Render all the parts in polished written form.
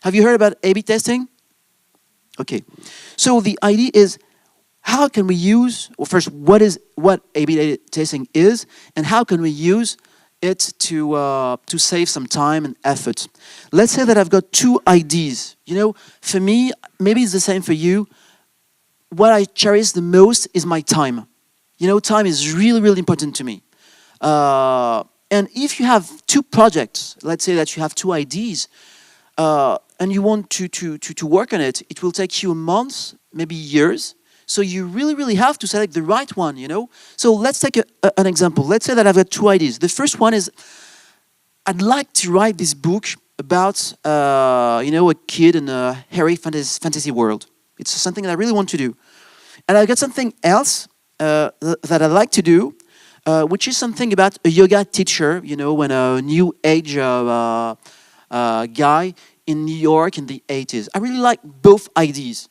Have you heard about A/B testing? Okay. So the idea is, how can we use, well, first, what A/B testing is, and how can we use it to save some time and effort? Let's say that I've got two ideas. You know, for me, maybe it's the same for you. What I cherish the most is my time. You know, time is really, really important to me. And if you have two projects, let's say that you have two ideas, and you want to work on it, it will take you months, maybe years. So you really, really have to select the right one, you know? So let's take an example. Let's say that I've got two ideas. The first one is, I'd like to write this book about, you know, a kid in a hairy fantasy world. It's something that I really want to do. And I've got something else that I'd like to do, which is something about a yoga teacher, you know, when a new age guy in New York in the 80s. I really like both ideas.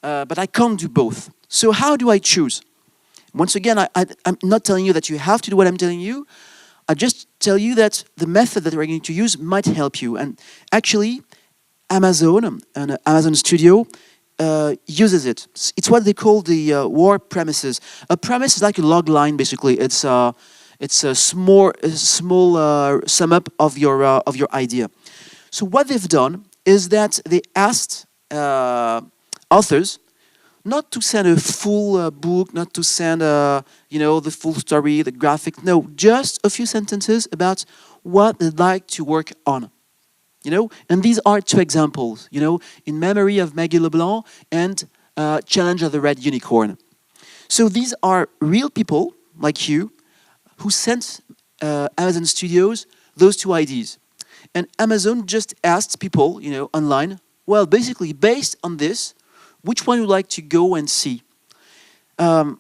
But I can't do both. So how do I choose? Once again, I'm not telling you that you have to do what I'm telling you. I just tell you that the method that we're going to use might help you. And actually, Amazon and Amazon Studio uses it. It's what they call the war premises. A premise is like a log line, basically. It's a small sum up of your idea. So what they've done is that they asked authors not to send a full book, not to send you know, the full story, the graphic. No, just a few sentences about what they'd like to work on. You know, and these are two examples. You know, In Memory of Maggie Leblanc and Challenge of the Red Unicorn. So these are real people like you who sent Amazon Studios those two ideas, and Amazon just asked people, you know, online. Well, basically, based on this, which one would you like to go and see? I'm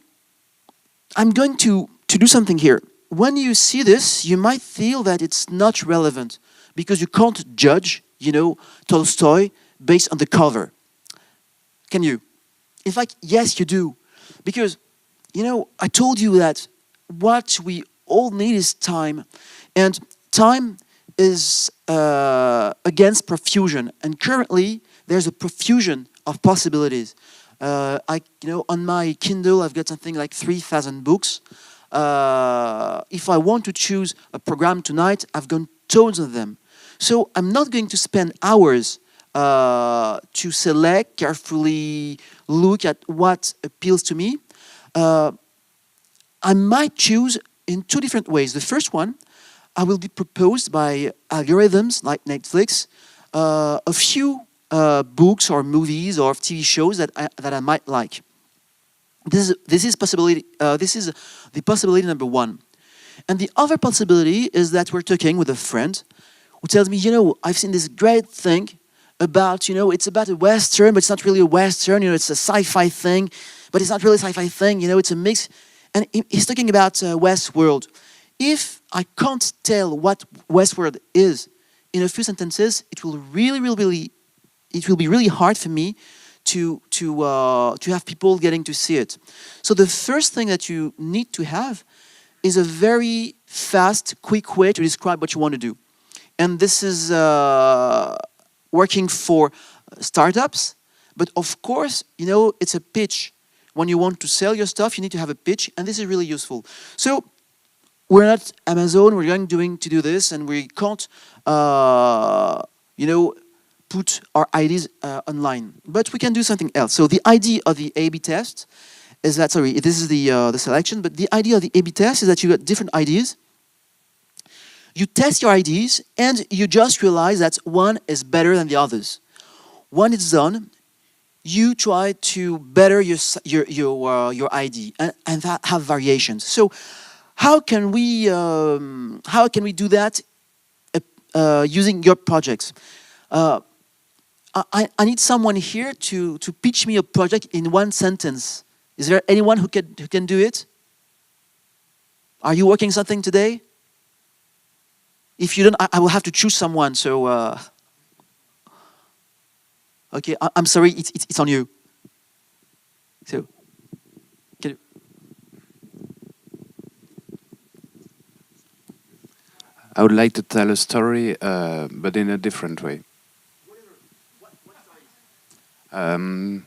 going to do something here. When you see this, you might feel that it's not relevant because you can't judge, you know, Tolstoy based on the cover. Can you? In fact, yes, you do. Because, you know, I told you that what we all need is time. And time is against profusion. And currently, there's a profusion of possibilities. You know, on my Kindle, I've got something like 3,000 books. If I want to choose a program tonight, I've got tons of them. So I'm not going to spend hours to select, carefully look at what appeals to me. I might choose in two different ways. The first one, I will be proposed by algorithms like Netflix, a few books or movies or TV shows that I might like. This is the possibility number one. And the other possibility is that we're talking with a friend who tells me, you know, I've seen this great thing about, you know, it's about a Western, but it's not really a Western, you know, it's a sci-fi thing, but it's not really a sci-fi thing, you know, it's a mix. And he's talking about Westworld. If I can't tell what Westworld is in a few sentences, it will be really hard for me to have people getting to see it. So the first thing that you need to have is a very fast, quick way to describe what you want to do. And this is working for startups, but of course, you know, it's a pitch. When you want to sell your stuff, you need to have a pitch, and this is really useful. So we're not Amazon, we're going to do this, and we can't, you know, put our ideas online. But we can do something else. So the idea of the A/B test is that, sorry, this is the selection, but the idea of the A/B test is that you got different ideas. You test your ideas, and you just realize that one is better than the others. When it's done, you try to better your idea and have variations. So how can we do that using your projects? I need someone here to pitch me a project in one sentence. Is there anyone who can do it? Are you working something today? If you don't, I will have to choose someone. So, okay, I'm sorry, it's on you. So, can you? I would like to tell a story, but in a different way. The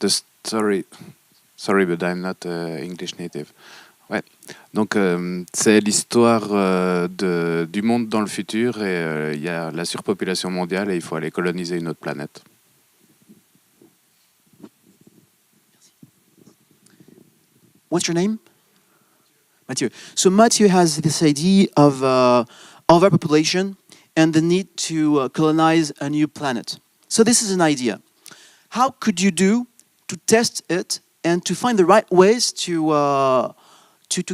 story... Sorry, but I'm not English native. Ouais. Donc, c'est l'histoire du monde dans le futur et il y a la surpopulation mondiale et il faut aller coloniser une autre planète. What's your name? Mathieu. So Mathieu has this idea of overpopulation and the need to colonize a new planet. So this is an idea. How could you do to test it and to find the right ways to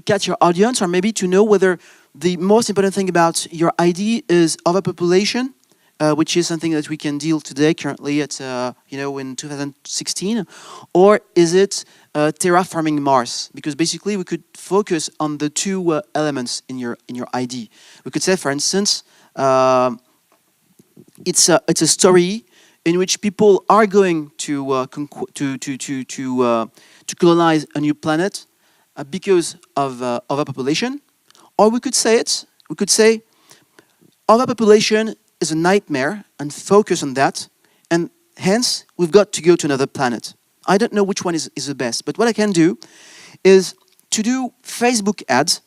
catch your audience, or maybe to know whether the most important thing about your idea is overpopulation, which is something that we can deal today currently at in 2016, or is it terraforming Mars? Because basically we could focus on the two elements in your idea. We could say, for instance, it's a story in which people are going to colonize a new planet because of overpopulation, or we could say overpopulation is a nightmare and focus on that, and hence we've got to go to another planet. I don't know which one is the best, but what I can do is to do Facebook ads